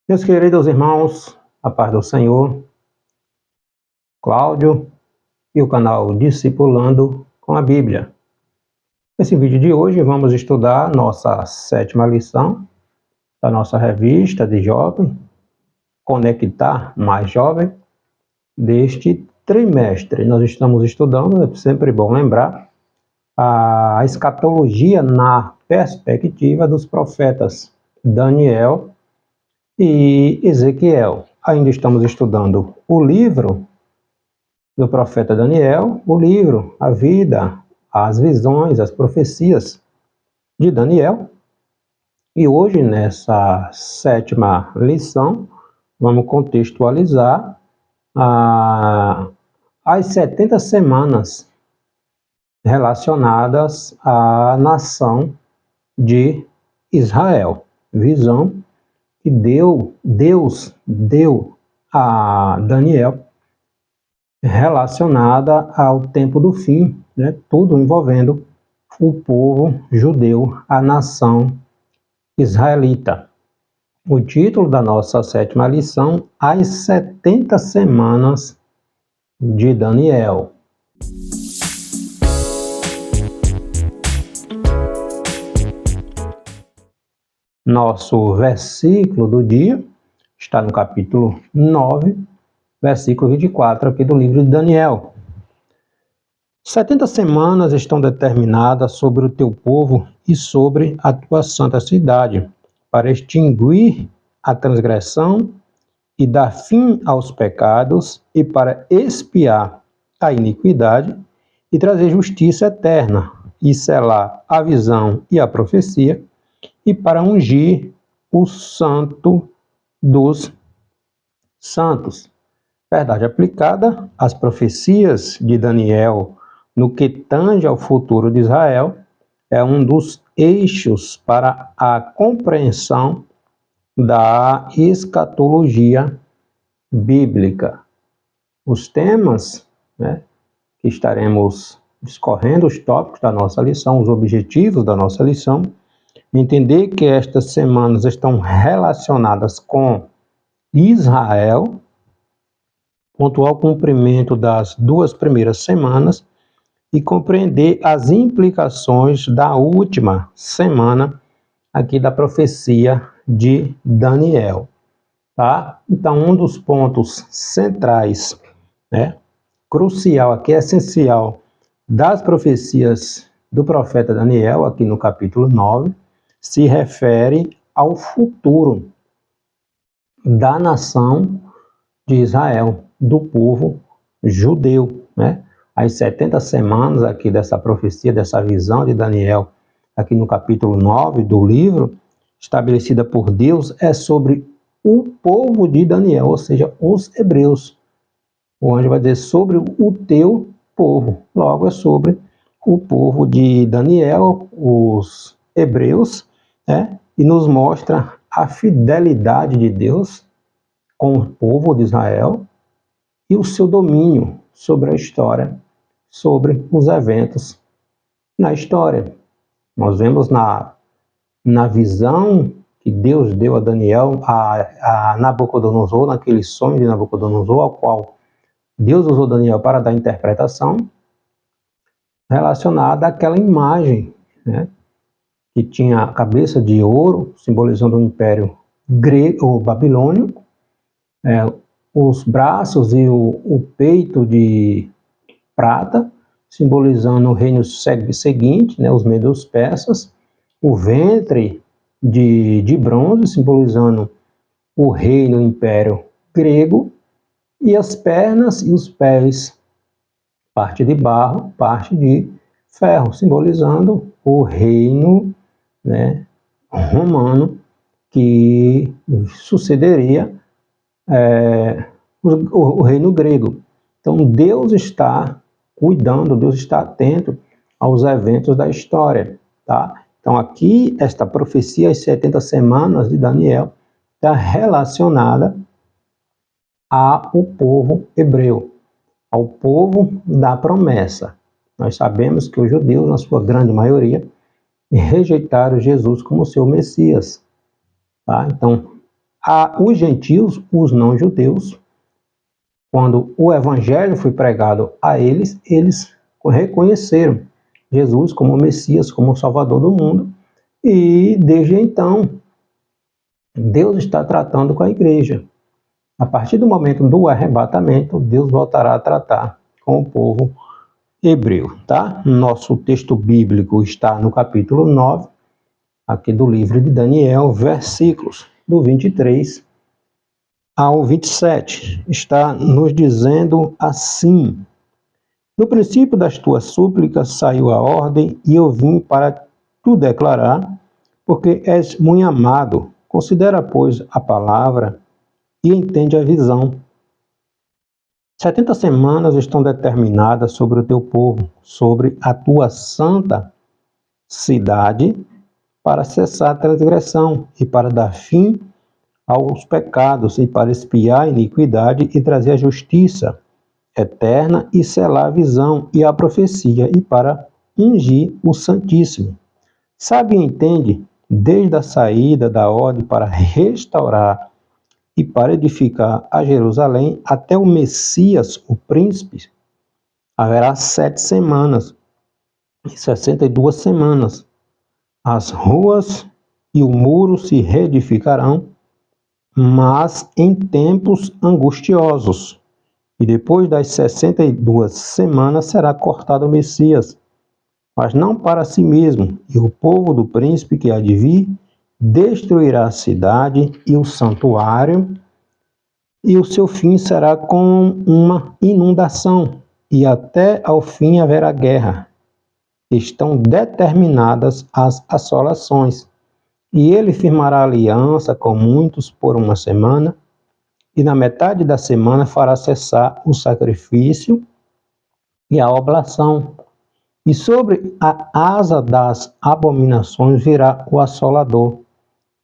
Meus queridos irmãos, a paz do Senhor, Cláudio e o canal Discipulando com a Bíblia. Nesse vídeo de hoje vamos estudar nossa 7ª lição da nossa revista de jovem, Conectar Mais Jovem, deste trimestre. Nós estamos estudando, é sempre bom lembrar, a escatologia na perspectiva dos profetas Daniel e Ezequiel. Ainda estamos estudando o livro do profeta Daniel, o livro, a vida, as visões, as profecias de Daniel. E hoje, nessa 7ª lição, vamos contextualizar as 70 semanas relacionadas à nação de Israel. Visão que Deus deu a Daniel relacionada ao tempo do fim, né? Tudo envolvendo o povo judeu, a nação israelita. O título da nossa 7ª lição, As 70 Semanas de Daniel. Nosso versículo do dia está no capítulo 9, versículo 24 aqui do livro de Daniel. 70 semanas estão determinadas sobre o teu povo e sobre a tua santa cidade, para extinguir a transgressão e dar fim aos pecados, e para expiar a iniquidade e trazer justiça eterna, e selar a visão e a profecia, e para ungir o santo dos santos. Verdade aplicada às profecias de Daniel no que tange ao futuro de Israel, é um dos eixos para a compreensão da escatologia bíblica. Os temas, que estaremos discorrendo, os tópicos da nossa lição, os objetivos da nossa lição, entender que estas semanas estão relacionadas com Israel, pontuar o cumprimento das 2 primeiras semanas e compreender as implicações da última semana aqui da profecia de Daniel, tá? Então, um dos pontos centrais, crucial aqui, essencial, das profecias do profeta Daniel, aqui no capítulo 9, se refere ao futuro da nação de Israel, do povo judeu, As 70 semanas aqui dessa profecia, dessa visão de Daniel, aqui no capítulo 9 do livro, estabelecida por Deus, é sobre o povo de Daniel, ou seja, os hebreus. O anjo vai dizer sobre o teu povo, logo é sobre o povo de Daniel, os hebreus, e nos mostra a fidelidade de Deus com o povo de Israel e o seu domínio sobre a história, sobre os eventos na história. Nós vemos na visão que Deus deu a Daniel, a Nabucodonosor, naquele sonho de Nabucodonosor, ao qual Deus usou Daniel para dar interpretação, relacionada àquela imagem, que tinha a cabeça de ouro, simbolizando o império grego ou babilônio, os braços e o peito de prata, simbolizando o reino seguinte, os medos persas, o ventre de bronze, simbolizando o reino, o império grego, e as pernas e os pés, parte de barro, parte de ferro, simbolizando o reino romano que sucederia o reino grego. Então Deus está cuidando, Deus está atento aos eventos da história, tá? Então aqui esta profecia, as 70 semanas de Daniel, está relacionada ao povo hebreu, ao povo da promessa. Nós sabemos que os judeus, na sua grande maioria, rejeitaram Jesus como seu Messias, tá? Então os gentios, os não-judeus, quando o evangelho foi pregado a eles, eles reconheceram Jesus como o Messias, como o Salvador do mundo, e desde então, Deus está tratando com a igreja. A partir do momento do arrebatamento, Deus voltará a tratar com o povo hebreu, tá? Nosso texto bíblico está no capítulo 9, aqui do livro de Daniel, versículos do 23 ao 27. Está nos dizendo assim: no princípio das tuas súplicas saiu a ordem, e eu vim para tu declarar, porque és muito amado. Considera, pois, a palavra e entende a visão. 70 semanas estão determinadas sobre o teu povo, sobre a tua santa cidade, para cessar a transgressão e para dar fim aos pecados, e para expiar a iniquidade e trazer a justiça eterna e selar a visão e a profecia, e para ungir o Santíssimo. Sabe e entende, desde a saída da ordem para restaurar e para edificar a Jerusalém, até o Messias, o príncipe, haverá 7 semanas e 62 semanas. As ruas e o muro se reedificarão, mas em tempos angustiosos. E depois das 62 semanas será cortado o Messias, mas não para si mesmo. E o povo do príncipe que há de vir destruirá a cidade e o santuário, e o seu fim será com uma inundação, e até ao fim haverá guerra. Estão determinadas as assolações, e ele firmará aliança com muitos por 1 semana, e na metade da semana fará cessar o sacrifício e a oblação. E sobre a asa das abominações virá o assolador,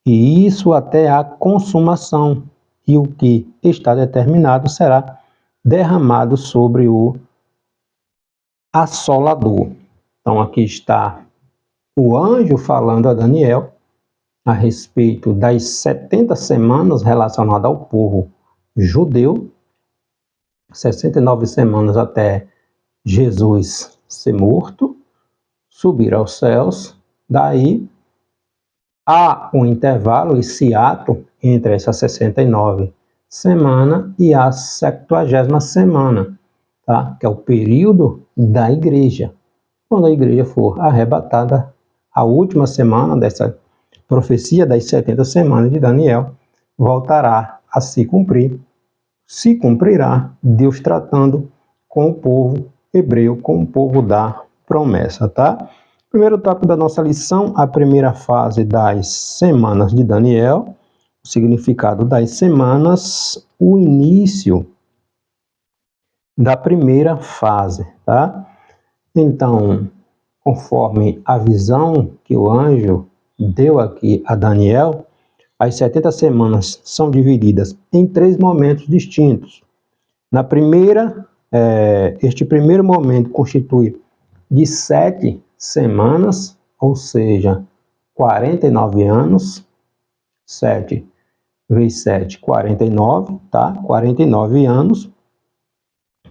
e isso até a consumação, e o que está determinado será derramado sobre o assolador. Então aqui está o anjo falando a Daniel a respeito das 70 semanas relacionadas ao povo judeu, 69 semanas até Jesus ser morto, subir aos céus. Daí há um intervalo, esse ato entre essa 69 semana e a 70ª semana, tá? Que é o período da igreja. Quando a igreja for arrebatada, a última semana dessa profecia das 70 semanas de Daniel voltará a se cumprir. Se cumprirá Deus tratando com o povo hebreu, com o povo da promessa, tá? Primeiro tópico da nossa lição, a primeira fase das semanas de Daniel, o significado das semanas, o início da primeira fase, tá? Então, conforme a visão que o anjo deu aqui a Daniel, as 70 semanas são divididas em 3 momentos distintos. Na primeira, este primeiro momento constitui de 7 semanas, ou seja, 49 anos, 7 vezes 7, 49, tá? 49 anos,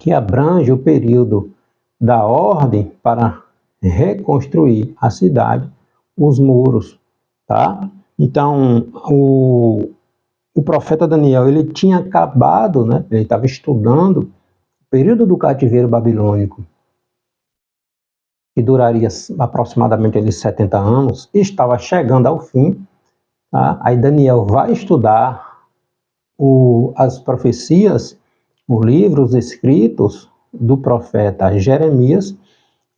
que abrange o período da ordem para reconstruir a cidade, os muros, tá? Então, o profeta Daniel, ele tinha acabado, né? Ele estava estudando o período do cativeiro babilônico, que duraria aproximadamente ali 70 anos, estava chegando ao fim, tá? Aí Daniel vai estudar as profecias, os livros escritos do profeta Jeremias,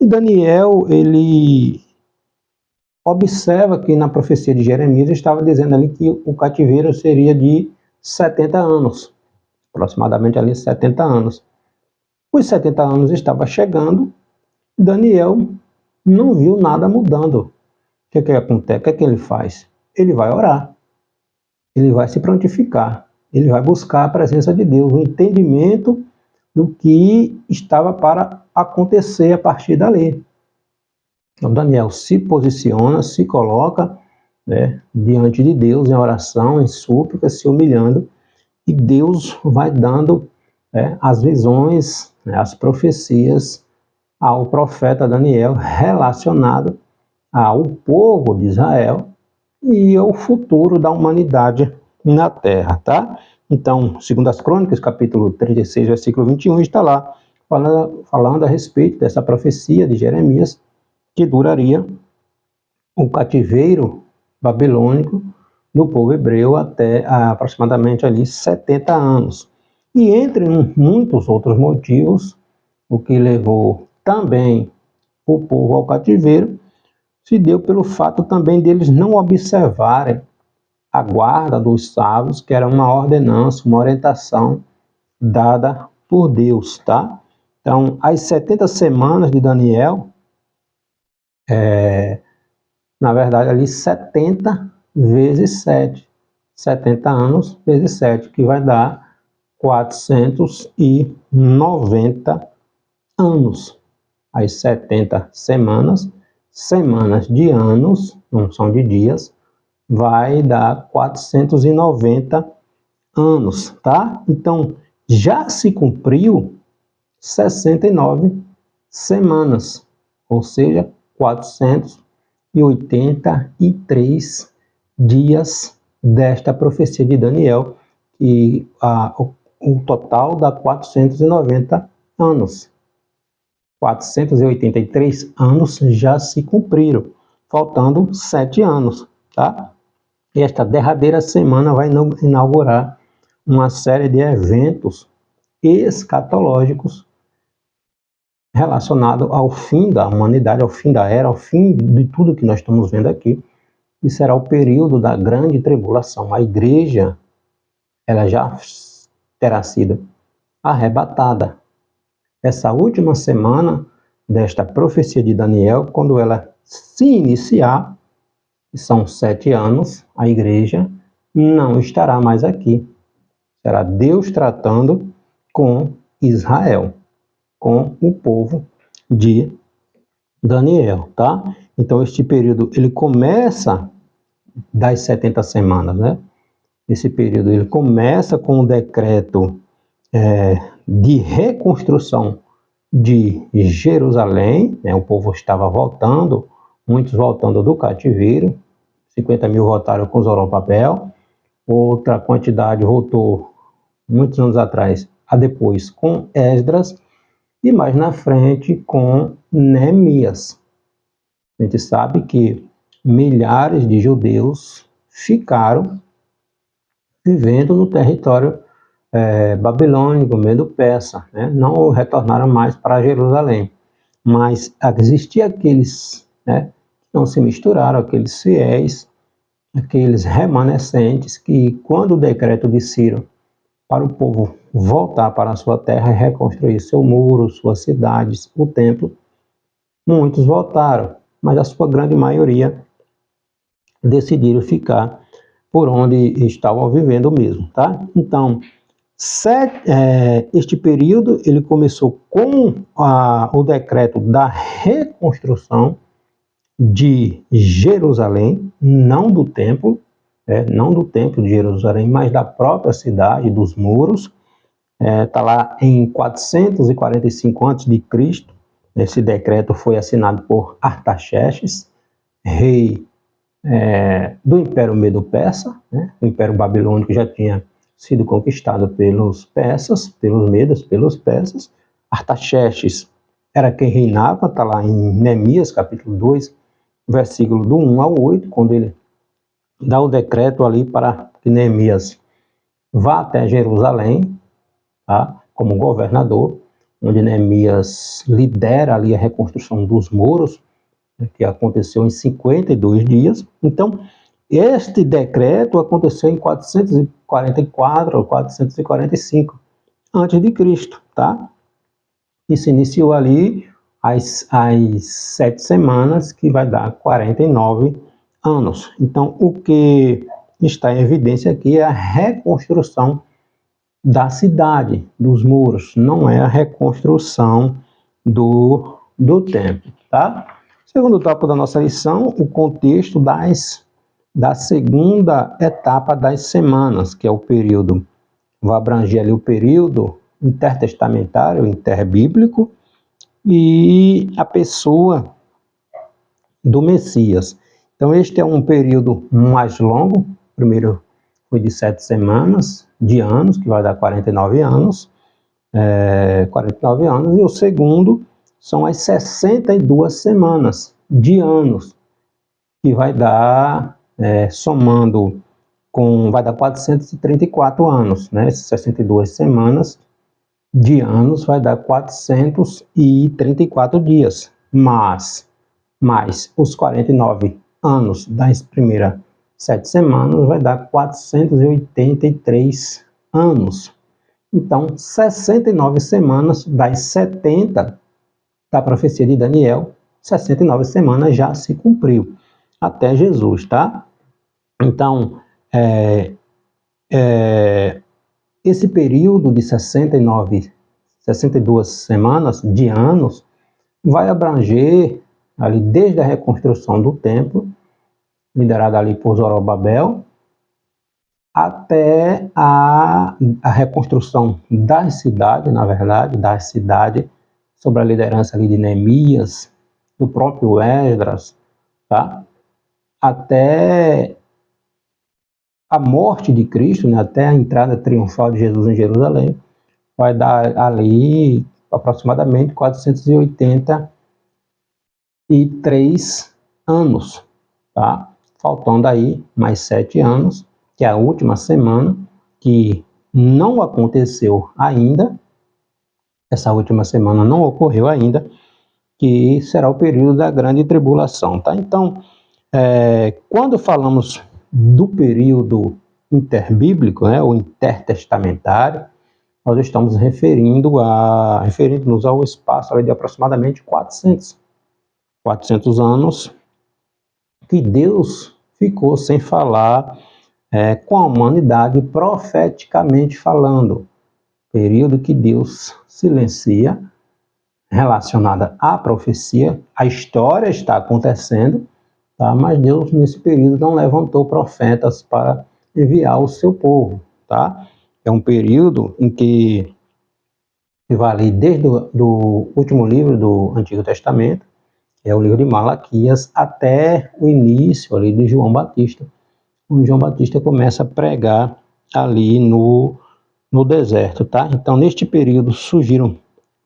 e Daniel, ele observa que na profecia de Jeremias estava dizendo ali que o cativeiro seria de 70 anos, aproximadamente ali 70 anos. Os 70 anos estavam chegando, Daniel não viu nada mudando. O que acontece? O que ele faz? Ele vai orar, ele vai se prontificar, ele vai buscar a presença de Deus, o entendimento do que estava para acontecer a partir dali. Então Daniel se posiciona, se coloca né, diante de Deus em oração, em súplica, se humilhando, e Deus vai dando as visões, né, as profecias ao profeta Daniel relacionado ao povo de Israel e ao futuro da humanidade na Terra, tá? Então, segundo as Crônicas, capítulo 36, versículo 21, está lá falando a respeito dessa profecia de Jeremias, que duraria o cativeiro babilônico do povo hebreu até aproximadamente ali 70 anos. E entre muitos outros motivos, o que levou também o povo ao cativeiro se deu pelo fato também deles não observarem a guarda dos sábios, que era uma ordenança, uma orientação dada por Deus, tá? Então, as 70 semanas de Daniel, na verdade, ali 70 vezes 7. 70 anos vezes 7, que vai dar 490 anos. As 70 semanas, semanas de anos, não são de dias, vai dar 490 anos, tá? Então, já se cumpriu 69 semanas, ou seja, 483 dias desta profecia de Daniel, e o total dá 490 anos. 483 anos já se cumpriram, faltando 7 anos, tá? E esta derradeira semana vai inaugurar uma série de eventos escatológicos relacionados ao fim da humanidade, ao fim da era, ao fim de tudo que nós estamos vendo aqui, e será o período da grande tribulação. A igreja, ela já terá sido arrebatada. Essa última semana desta profecia de Daniel, quando ela se iniciar, que são 7 anos, a igreja não estará mais aqui. Será Deus tratando com Israel, com o povo de Daniel, tá? Então, este período, ele começa das 70 semanas, né? Esse período, ele começa com o decreto de reconstrução de Jerusalém, né? O povo estava voltando, muitos voltando do cativeiro, 50 mil voltaram com Zorobabel, outra quantidade voltou muitos anos atrás, depois com Esdras, e mais na frente com Neemias. A gente sabe que milhares de judeus ficaram vivendo no território babilônico, medo-persa, né? Não retornaram mais para Jerusalém, mas existiam aqueles, né, que não se misturaram, aqueles fiéis, aqueles remanescentes que, quando o decreto de Ciro para o povo voltar para a sua terra e reconstruir seu muro, suas cidades, o templo, muitos voltaram, mas a sua grande maioria decidiram ficar por onde estavam vivendo mesmo, tá? Então, este período ele começou com o decreto da reconstrução de Jerusalém, não do templo, não do templo de Jerusalém, mas da própria cidade, dos muros. Está lá em 445 a.C. Esse decreto foi assinado por Artaxerxes, rei do Império Medo-Persa, né? O Império Babilônico já tinha sido conquistado pelos persas, pelos medos, pelos persas. Artaxerxes era quem reinava, está lá em Neemias, capítulo 2, versículo do 1 ao 8, quando ele dá o decreto ali para que Neemias vá até Jerusalém, tá? Como governador, onde Neemias lidera ali a reconstrução dos muros, que aconteceu em 52 dias. Então, este decreto aconteceu em 444 ou 445 a.C., tá? E se iniciou ali as 7 semanas, que vai dar 49 anos. Então, o que está em evidência aqui é a reconstrução da cidade, dos muros, não é a reconstrução do templo, tá? Segundo tópico da nossa lição, o contexto das da segunda etapa das semanas, que é o período, vai abranger ali o período intertestamentário, interbíblico, e a pessoa do Messias. Então este é um período mais longo. O primeiro foi de 7 semanas, de anos, que vai dar 49 anos, 49 anos, e o segundo são as 62 semanas de anos, que vai dar, somando vai dar 434 anos, né? 62 semanas de anos vai dar 434 dias, mais os 49 anos das primeiras 7 semanas vai dar 483 anos. Então, 69 semanas das 70 da profecia de Daniel, 69 semanas já se cumpriu, até Jesus, tá? Então, esse período de 62 semanas de anos vai abranger ali desde a reconstrução do templo, liderada ali por Zorobabel, até a reconstrução das cidades, na verdade, das cidades, sob a liderança ali de Neemias, do próprio Esdras, tá? Até a morte de Cristo, né? Até a entrada triunfal de Jesus em Jerusalém, vai dar ali aproximadamente 483 anos, tá? Faltando aí mais 7 anos, que é a última semana, que não aconteceu ainda, essa última semana não ocorreu ainda, que será o período da grande tribulação, tá? Então, quando falamos do período interbíblico, né, ou intertestamentário, nós estamos referindo-nos ao espaço de aproximadamente 400 anos que Deus ficou sem falar com a humanidade, profeticamente falando. Período que Deus silencia, relacionada à profecia. A história está acontecendo, tá? Mas Deus, nesse período, não levantou profetas para enviar o seu povo, tá? É um período em que vai ali desde o último livro do Antigo Testamento, que é o livro de Malaquias, até o início ali de João Batista, onde João Batista começa a pregar ali no deserto, tá? Então, neste período surgiram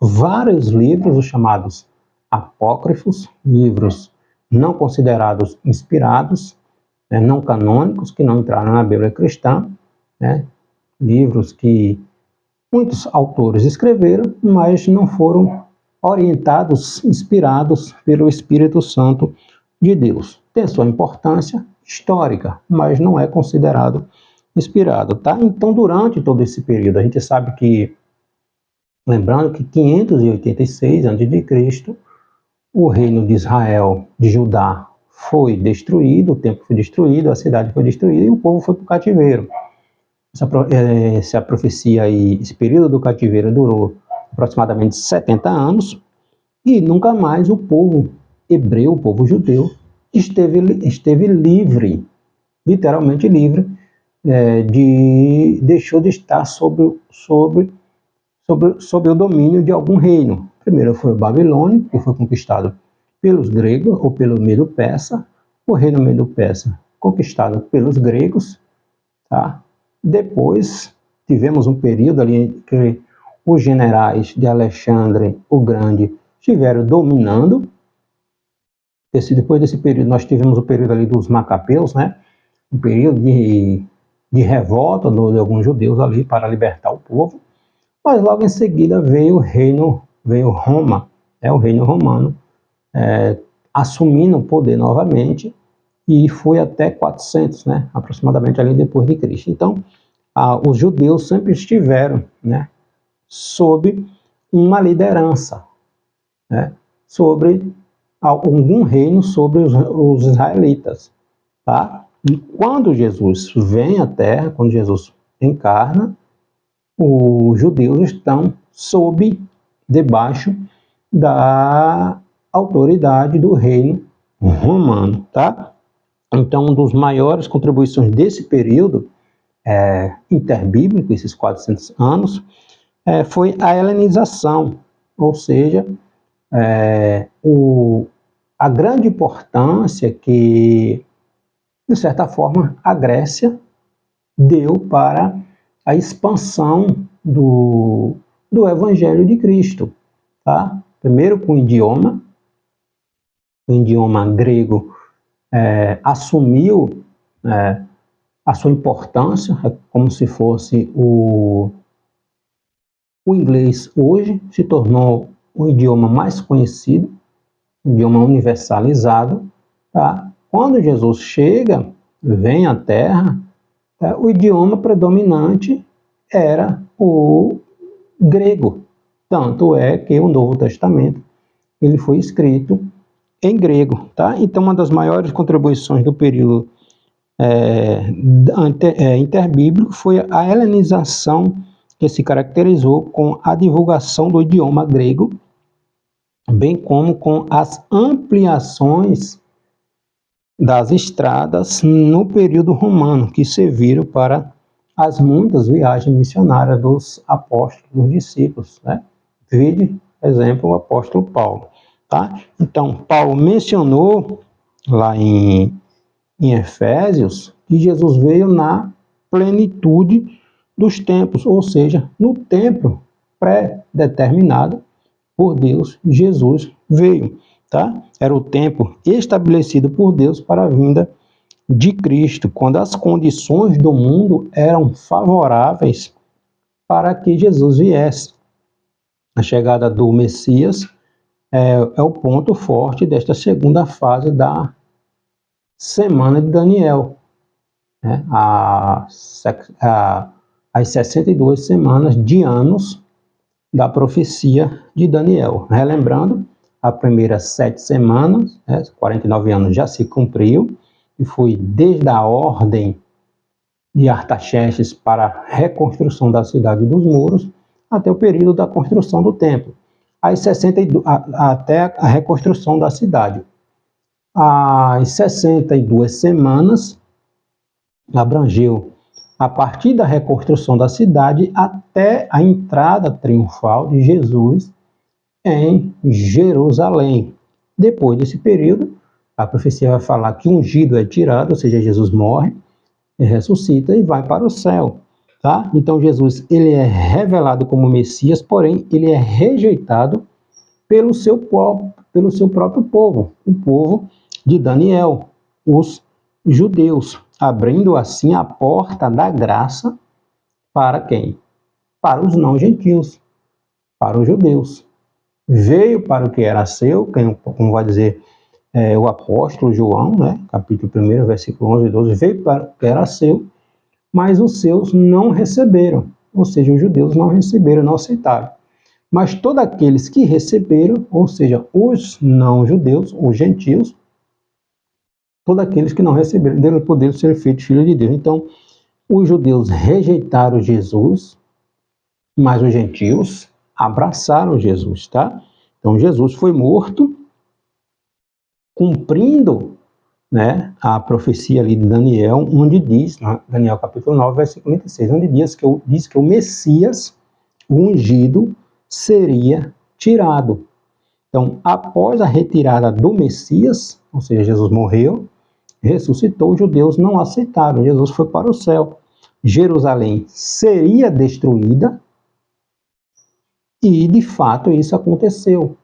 vários livros, os chamados apócrifos, livros não considerados inspirados, né, não canônicos, que não entraram na Bíblia cristã, né? Livros que muitos autores escreveram, mas não foram orientados, inspirados pelo Espírito Santo de Deus. Tem sua importância histórica, mas não é considerado inspirado, tá? Então, durante todo esse período, a gente sabe que, lembrando que 586 a.C., o reino de Israel, de Judá, foi destruído, o templo foi destruído, a cidade foi destruída e o povo foi para o cativeiro. Essa profecia aí, esse período do cativeiro durou aproximadamente 70 anos e nunca mais o povo hebreu, o povo judeu, esteve livre, literalmente livre, deixou de estar sob o domínio de algum reino. Primeiro foi o Babilônia, que foi conquistado pelos gregos ou pelo Medo-Persa, o reino Medo-Persa conquistado pelos gregos, tá? Depois tivemos um período ali em que os generais de Alexandre o Grande estiveram dominando. Depois desse período nós tivemos o período ali dos Macabeus, né? Um período de revolta de alguns judeus ali para libertar o povo. Mas logo em seguida veio Roma, o reino romano, assumindo o poder novamente, e foi até 400, né, aproximadamente ali depois de Cristo. Então, os judeus sempre estiveram, né, sob uma liderança, né, sobre algum reino sobre os israelitas, tá? E quando Jesus vem à Terra, quando Jesus encarna, os judeus estão debaixo da autoridade do reino romano, tá? Então, uma das maiores contribuições desse período interbíblico, esses 400 anos, foi a helenização, ou seja, a grande importância que, de certa forma, a Grécia deu para a expansão do Evangelho de Cristo. Tá? Primeiro com o idioma grego assumiu a sua importância, como se fosse o inglês hoje, se tornou o idioma mais conhecido, o idioma universalizado. Tá? Quando Jesus chega, vem à Terra, o idioma predominante era o grego. Tanto é que o Novo Testamento ele foi escrito em grego. Tá? Então, uma das maiores contribuições do período interbíblico foi a helenização, que se caracterizou com a divulgação do idioma grego, bem como com as ampliações das estradas no período romano, que serviram para as muitas viagens missionárias dos apóstolos, dos discípulos, né? Vide, exemplo, o apóstolo Paulo. Tá? Então, Paulo mencionou lá em Efésios que Jesus veio na plenitude dos tempos, ou seja, no tempo pré-determinado por Deus, Jesus veio. Tá? Era o tempo estabelecido por Deus para a vinda de Cristo, quando as condições do mundo eram favoráveis para que Jesus viesse. A chegada do Messias é o ponto forte desta segunda fase da semana de Daniel, né? As 62 semanas de anos da profecia de Daniel. Relembrando, as primeiras 7 semanas, 49 anos já se cumpriu, e foi desde a ordem de Artaxerxes para a reconstrução da cidade dos muros, até o período da construção do templo, até a reconstrução da cidade. As 62 semanas abrangeu a partir da reconstrução da cidade até a entrada triunfal de Jesus em Jerusalém. Depois desse período, a profecia vai falar que o ungido é tirado, ou seja, Jesus morre, ressuscita e vai para o céu. Tá? Então Jesus ele é revelado como Messias, porém ele é rejeitado pelo seu próprio povo, o povo de Daniel, os judeus, abrindo assim a porta da graça para quem? Para os não gentios, para os judeus. Veio para o que era seu, como vai dizer o apóstolo João, né? Capítulo 1, versículo 11 e 12, veio para o que era seu, mas os seus não receberam, ou seja, os judeus não receberam, não aceitaram. Mas todos aqueles que receberam, ou seja, os não-judeus, os gentios, todos aqueles que não receberam, deram o poder de ser feitos filhos de Deus. Então, os judeus rejeitaram Jesus, mas os gentios abraçaram Jesus, tá? Então, Jesus foi morto, cumprindo, né, a profecia ali de Daniel, onde diz, Daniel capítulo 9, versículo 26, onde diz que o Messias, o ungido, seria tirado. Então, após a retirada do Messias, ou seja, Jesus morreu, ressuscitou, os judeus não aceitaram, Jesus foi para o céu. Jerusalém seria destruída e, de fato, isso aconteceu.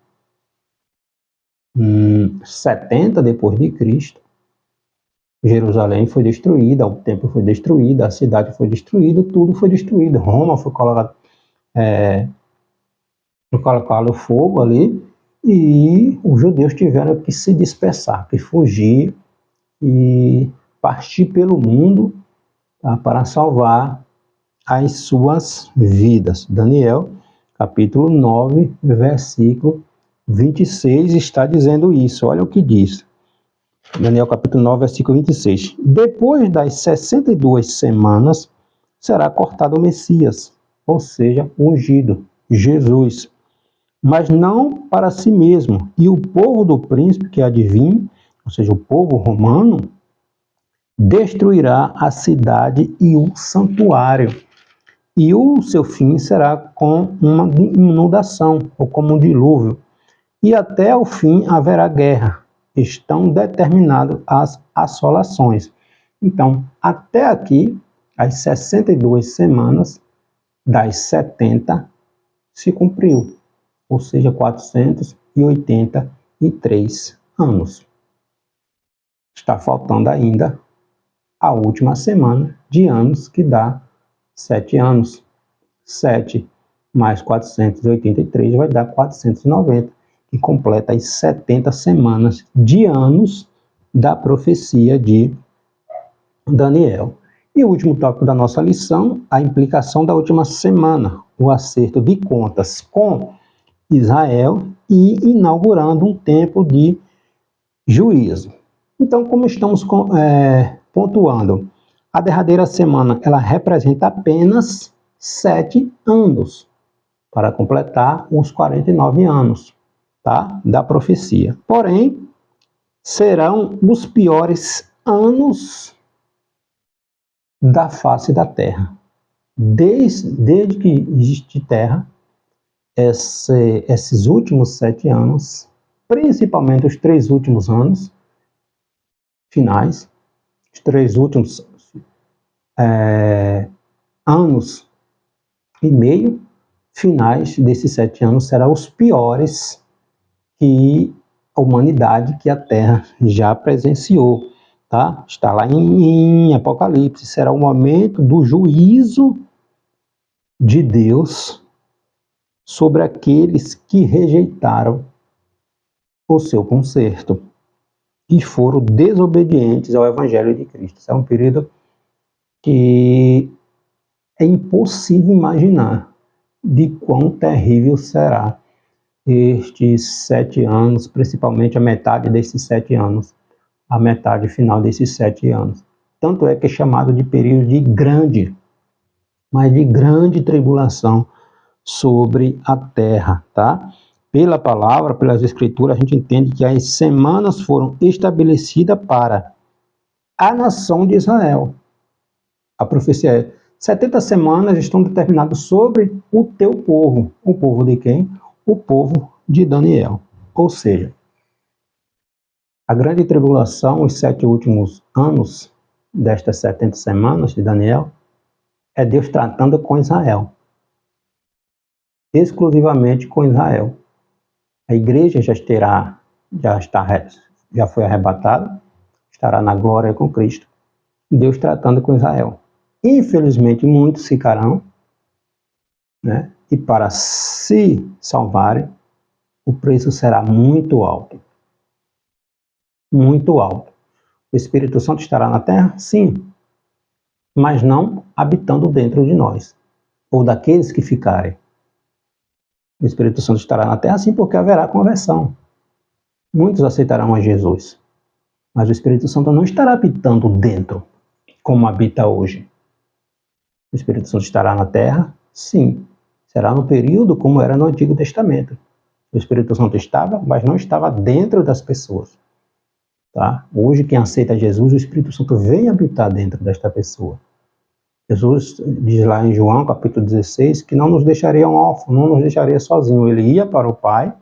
70 depois de Cristo, Jerusalém foi destruída, o templo foi destruído, a cidade foi destruída, tudo foi destruído. Roma foi colocado fogo ali, e os judeus tiveram que se dispersar, que fugir e partir pelo mundo, tá, para salvar as suas vidas. Daniel, capítulo 9, versículo 26, está dizendo isso. Olha o que diz. Daniel, capítulo 9, versículo 26. Depois das 62 semanas, será cortado o Messias, ou seja, o ungido, Jesus, mas não para si mesmo. E o povo do príncipe que há de vir, ou seja, o povo romano, destruirá a cidade e o santuário, e o seu fim será com uma inundação, ou como um dilúvio, e até o fim haverá guerra. Estão determinadas as assolações. Então, até aqui, as 62 semanas das 70 se cumpriu, ou seja, 483 anos. Está faltando ainda a última semana de anos, que dá 7 anos. 7 mais 483 vai dar 490, que completa as 70 semanas de anos da profecia de Daniel. E o último tópico da nossa lição, a implicação da última semana, o acerto de contas com Israel e inaugurando um tempo de juízo. Então, como estamos pontuando, a derradeira semana ela representa apenas 7 anos para completar os 49 anos, tá, da profecia. Porém, serão os piores anos da face da terra. Desde que existe terra, esses últimos 7 anos, principalmente os 3 últimos anos finais, os 3 últimos anos e meio finais desses 7 anos serão os piores que a humanidade, que a Terra já presenciou, tá? Está lá em Apocalipse, será o momento do juízo de Deus sobre aqueles que rejeitaram o seu conserto e foram desobedientes ao Evangelho de Cristo. Isso é um período que é impossível imaginar de quão terrível será estes 7 anos, principalmente a metade desses 7 anos, a metade final desses 7 anos. Tanto é que é chamado de período de grande, mas de grande tribulação sobre a terra, tá? Pela palavra, pelas escrituras, a gente entende que as semanas foram estabelecidas para a nação de Israel. A profecia é: 70 semanas estão determinadas sobre o teu povo. O povo de quem? O povo de Daniel. Ou seja, a grande tribulação, os 7 últimos anos destas 70 semanas de Daniel, é Deus tratando com Israel. Exclusivamente com Israel. A igreja já foi arrebatada, estará na glória com Cristo. Deus tratando com Israel. Infelizmente, muitos ficarão, né? E para se salvarem, o preço será muito alto. Muito alto. O Espírito Santo estará na terra? Sim. Mas não habitando dentro de nós, ou daqueles que ficarem. O Espírito Santo estará na terra, sim, porque haverá conversão. Muitos aceitarão a Jesus. Mas o Espírito Santo não estará habitando dentro, como habita hoje. O Espírito Santo estará na terra? Sim. Será no período como era no Antigo Testamento. O Espírito Santo estava, mas não estava dentro das pessoas. Tá? Hoje, quem aceita Jesus, o Espírito Santo vem habitar dentro desta pessoa. Jesus diz lá em João, capítulo 16, que não nos deixaria órfãos, não nos deixaria sozinhos. Ele ia para o Pai,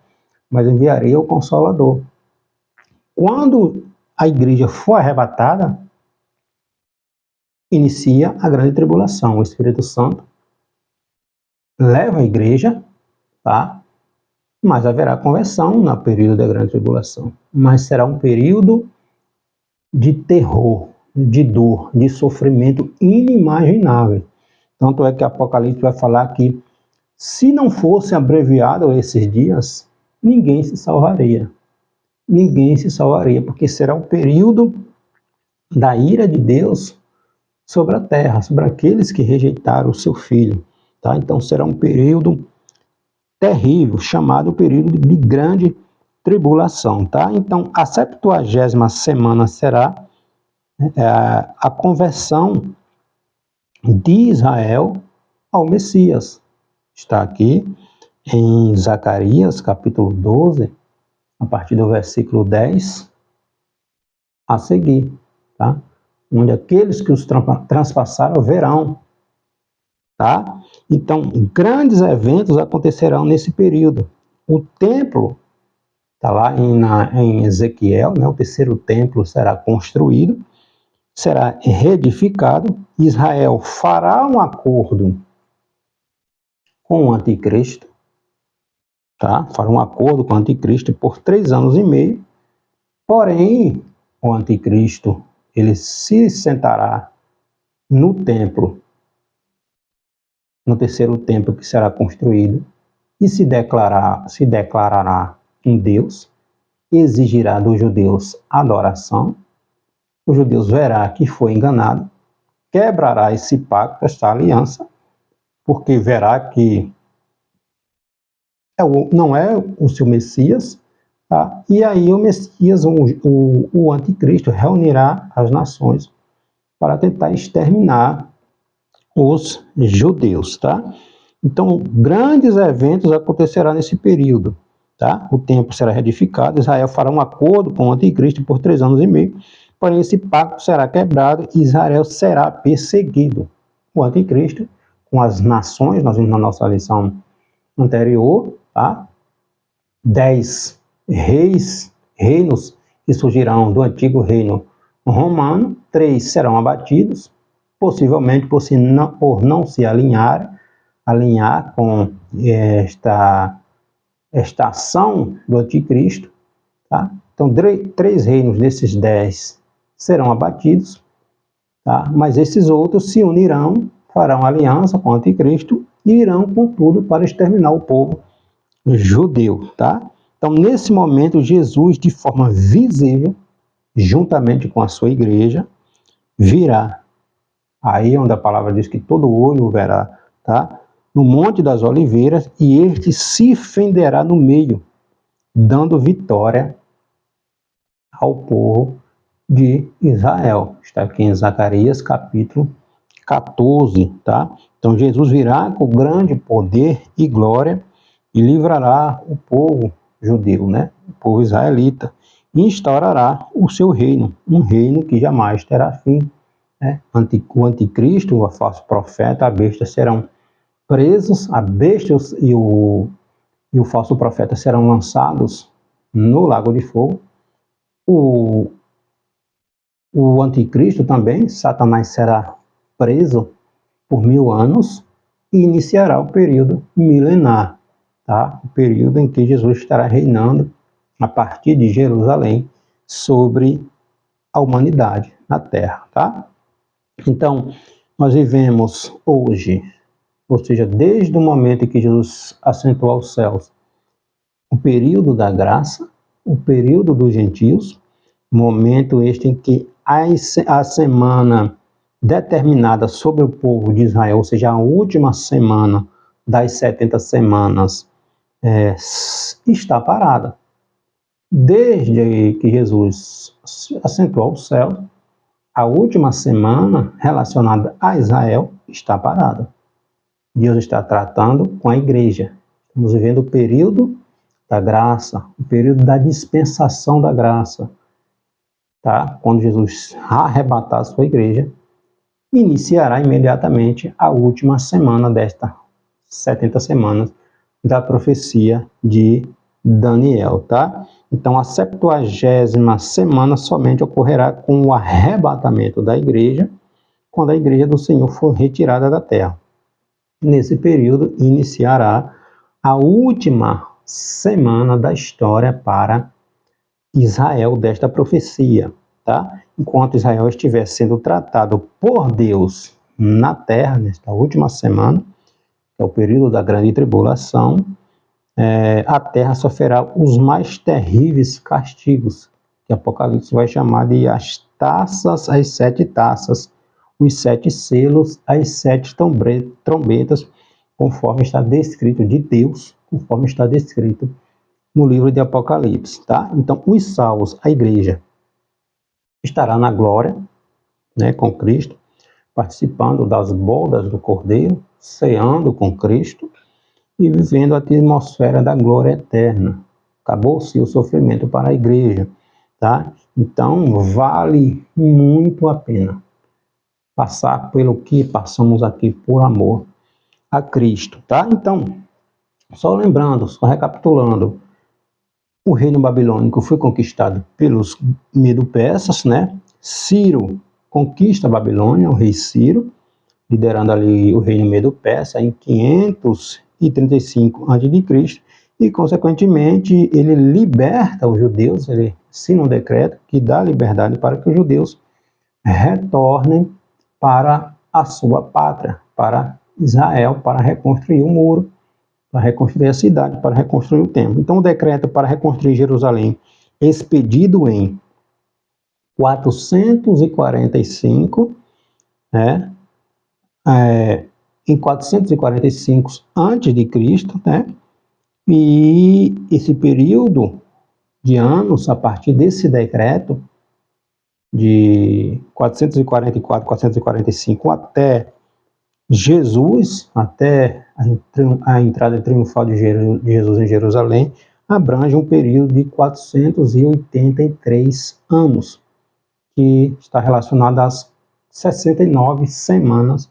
mas enviaria o Consolador. Quando a igreja for arrebatada, inicia a grande tribulação. O Espírito Santo leva a igreja, tá? Mas haverá conversão no período da grande tribulação. Mas será um período de terror, de dor, de sofrimento inimaginável. Tanto é que Apocalipse vai falar que, se não fosse abreviado esses dias, ninguém se salvaria. Ninguém se salvaria, porque será um período da ira de Deus sobre a terra, sobre aqueles que rejeitaram o seu filho. Tá? Então será um período terrível, chamado período de grande tribulação. Tá? Então a 70ª semana será a conversão de Israel ao Messias. Está aqui em Zacarias, capítulo 12, a partir do versículo 10 a seguir. Tá? onde aqueles que os transpassaram verão, tá? Então, grandes eventos acontecerão nesse período. O templo, está lá em Ezequiel, né? O terceiro templo será construído, será reedificado. Israel fará um acordo com o anticristo, tá? Fará um acordo com o anticristo por 3 anos e meio. Porém, o anticristo, ele se sentará no templo, no terceiro templo que será construído, e se declarará um Deus, exigirá dos judeus adoração. Os judeus verá que foi enganado, quebrará esse pacto, esta aliança, porque verá que não é o seu Messias, tá? E aí o Messias, o anticristo, reunirá as nações para tentar exterminar os judeus, tá? Então, grandes eventos acontecerão nesse período, tá? O templo será reedificado, Israel fará um acordo com o anticristo por 3 anos e meio, porém esse pacto será quebrado e Israel será perseguido. O anticristo, com as nações, nós vimos na nossa lição anterior, tá? 10 reinos que surgirão do antigo reino romano, 3 serão abatidos, possivelmente por não se alinhar com esta ação do anticristo, tá? Então, 3 reinos desses 10 serão abatidos, tá? Mas esses outros se unirão, farão aliança com o anticristo e irão com tudo para exterminar o povo judeu, tá? Então, nesse momento, Jesus, de forma visível, juntamente com a sua igreja, virá. Aí onde a palavra diz que todo olho o verá, tá? No Monte das Oliveiras, e este se fenderá no meio, dando vitória ao povo de Israel. Está aqui em Zacarias, capítulo 14, tá? Então, Jesus virá com grande poder e glória e livrará o povo judeu, né? O povo israelita, e instaurará o seu reino, um reino que jamais terá fim, né? O anticristo, o falso profeta, a besta serão presos, a besta e o falso profeta serão lançados no lago de fogo. O anticristo também, Satanás, será preso por 1000 anos e iniciará o período milenar, tá? O período em que Jesus estará reinando a partir de Jerusalém sobre a humanidade na Terra, tá? Então, nós vivemos hoje, ou seja, desde o momento em que Jesus assentou aos céus, o período da graça, o período dos gentios, momento este em que a semana determinada sobre o povo de Israel, ou seja, a última semana das 70 semanas, está parada. Desde que Jesus assentou ao céu, a última semana relacionada a Israel está parada. Deus está tratando com a igreja. Estamos vivendo o período da graça, o período da dispensação da graça, tá? Quando Jesus arrebatar a sua igreja, iniciará imediatamente a última semana destas 70 semanas da profecia de Daniel, tá? Então, a 70ª semana somente ocorrerá com o arrebatamento da igreja, quando a igreja do Senhor for retirada da terra. Nesse período, iniciará a última semana da história para Israel desta profecia, tá? Enquanto Israel estiver sendo tratado por Deus na terra, nesta última semana, que é o período da grande tribulação, a terra sofrerá os mais terríveis castigos, que Apocalipse vai chamar de as 7 taças, os 7 selos, as 7 trombetas, conforme está descrito de Deus, conforme está descrito no livro de Apocalipse, tá? Então, os salvos, a igreja, estará na glória, né, com Cristo, participando das bodas do Cordeiro, ceando com Cristo e vivendo a atmosfera da glória eterna. Acabou-se o sofrimento para a igreja, tá? Então, vale muito a pena passar pelo que passamos aqui por amor a Cristo, tá? Então, só lembrando, só recapitulando, o reino babilônico foi conquistado pelos medo-persas, né? Ciro conquista a Babilônia, o rei Ciro, liderando ali o reino medo-persa em 535 a.C. e, consequentemente, ele liberta os judeus, ele assina um decreto que dá liberdade para que os judeus retornem para a sua pátria, para Israel, para reconstruir o muro, para reconstruir a cidade, para reconstruir o templo. Então, o decreto para reconstruir Jerusalém, expedido em 445, né, em 445 a.C., né, e esse período de anos, a partir desse decreto, de 444, 445 até Jesus, até a entrada triunfal de Jesus em Jerusalém, abrange um período de 483 anos, que está relacionado às 69 semanas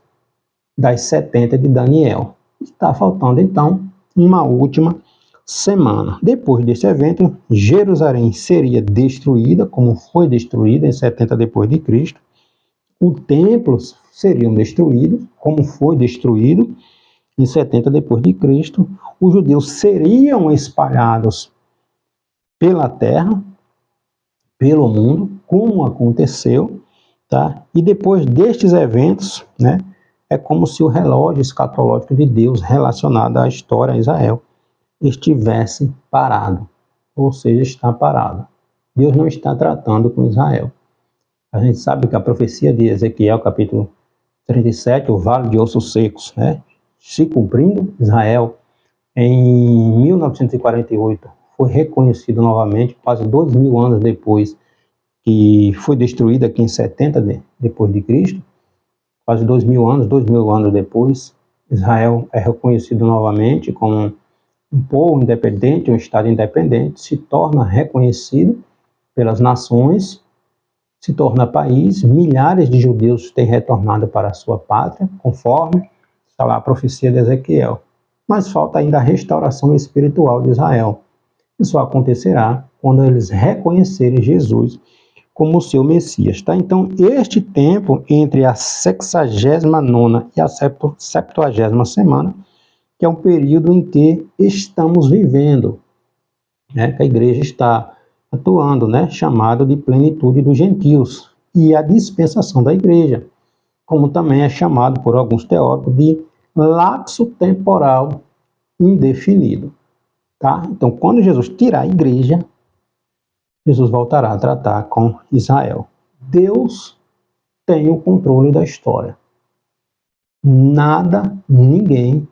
das 70 de Daniel. Está faltando, então, uma última semana. Depois desse evento, Jerusalém seria destruída, como foi destruída em 70 depois de Cristo. O templo seriam destruídos, como foi destruído em 70 depois de Cristo. Os judeus seriam espalhados pela terra, pelo mundo, como aconteceu, tá? E depois destes eventos, né, é como se o relógio escatológico de Deus relacionado à história de Israel estivesse parado, ou seja, está parado. Deus não está tratando com Israel. A gente sabe que a profecia de Ezequiel, capítulo 37, o Vale de Ossos Secos, né, se cumprindo, Israel, em 1948, foi reconhecido novamente, quase 2.000 anos depois que foi destruída aqui em 70 depois de Cristo, quase 2.000 anos depois, Israel é reconhecido novamente como um povo independente, um Estado independente, se torna reconhecido pelas nações, se torna país, milhares de judeus têm retornado para a sua pátria, conforme está lá a profecia de Ezequiel. Mas falta ainda a restauração espiritual de Israel. Isso acontecerá quando eles reconhecerem Jesus como seu Messias, tá? Então, este tempo entre a 69ª e a 70ª semana, que é um período em que estamos vivendo, né? Que a igreja está atuando, né? Chamado de plenitude dos gentios, e a dispensação da igreja, como também é chamado por alguns teólogos de lapso temporal indefinido, tá? Então, quando Jesus tirar a igreja, Jesus voltará a tratar com Israel. Deus tem o controle da história. Nada, ninguém,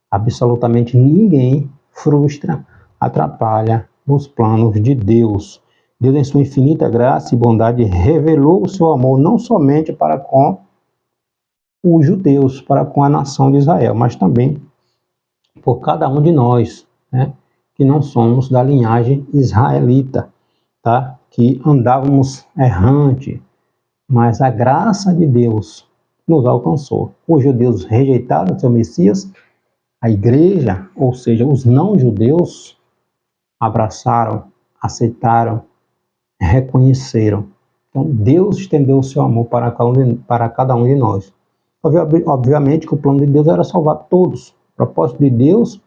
absolutamente ninguém, frustra, atrapalha os planos de Deus. Deus, em sua infinita graça e bondade, revelou o seu amor não somente para com os judeus, para com a nação de Israel, mas também por cada um de nós, né, que não somos da linhagem israelita, tá? Que andávamos errante, mas a graça de Deus nos alcançou. Os judeus rejeitaram seu Messias, a igreja, ou seja, os não-judeus, abraçaram, aceitaram, reconheceram. Então, Deus estendeu o seu amor para cada um de nós. Obviamente que o plano de Deus era salvar todos. O propósito de Deus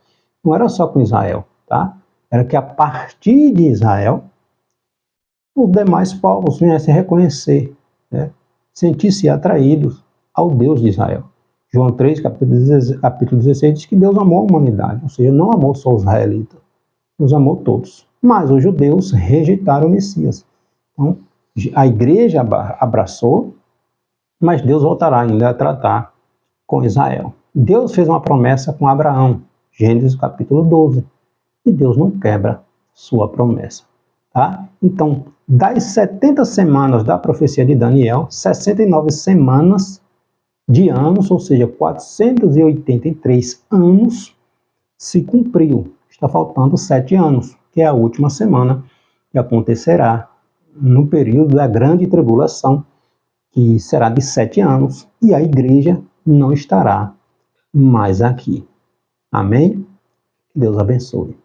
não era só com Israel, tá? Era que a partir de Israel, os demais povos viessem a reconhecer, né? Sentir-se atraídos ao Deus de Israel. João 3, capítulo 16, diz que Deus amou a humanidade, ou seja, não amou só os israelitas, nos amou todos. Mas os judeus rejeitaram o Messias. Então, a igreja abraçou, mas Deus voltará ainda a tratar com Israel. Deus fez uma promessa com Abraão, Gênesis capítulo 12, e Deus não quebra sua promessa. Tá? Então, das 70 semanas da profecia de Daniel, 69 semanas de anos, ou seja, 483 anos, se cumpriu. Está faltando 7 anos, que é a última semana que acontecerá no período da grande tribulação, que será de 7 anos, e a igreja não estará mais aqui. Amém? Que Deus abençoe.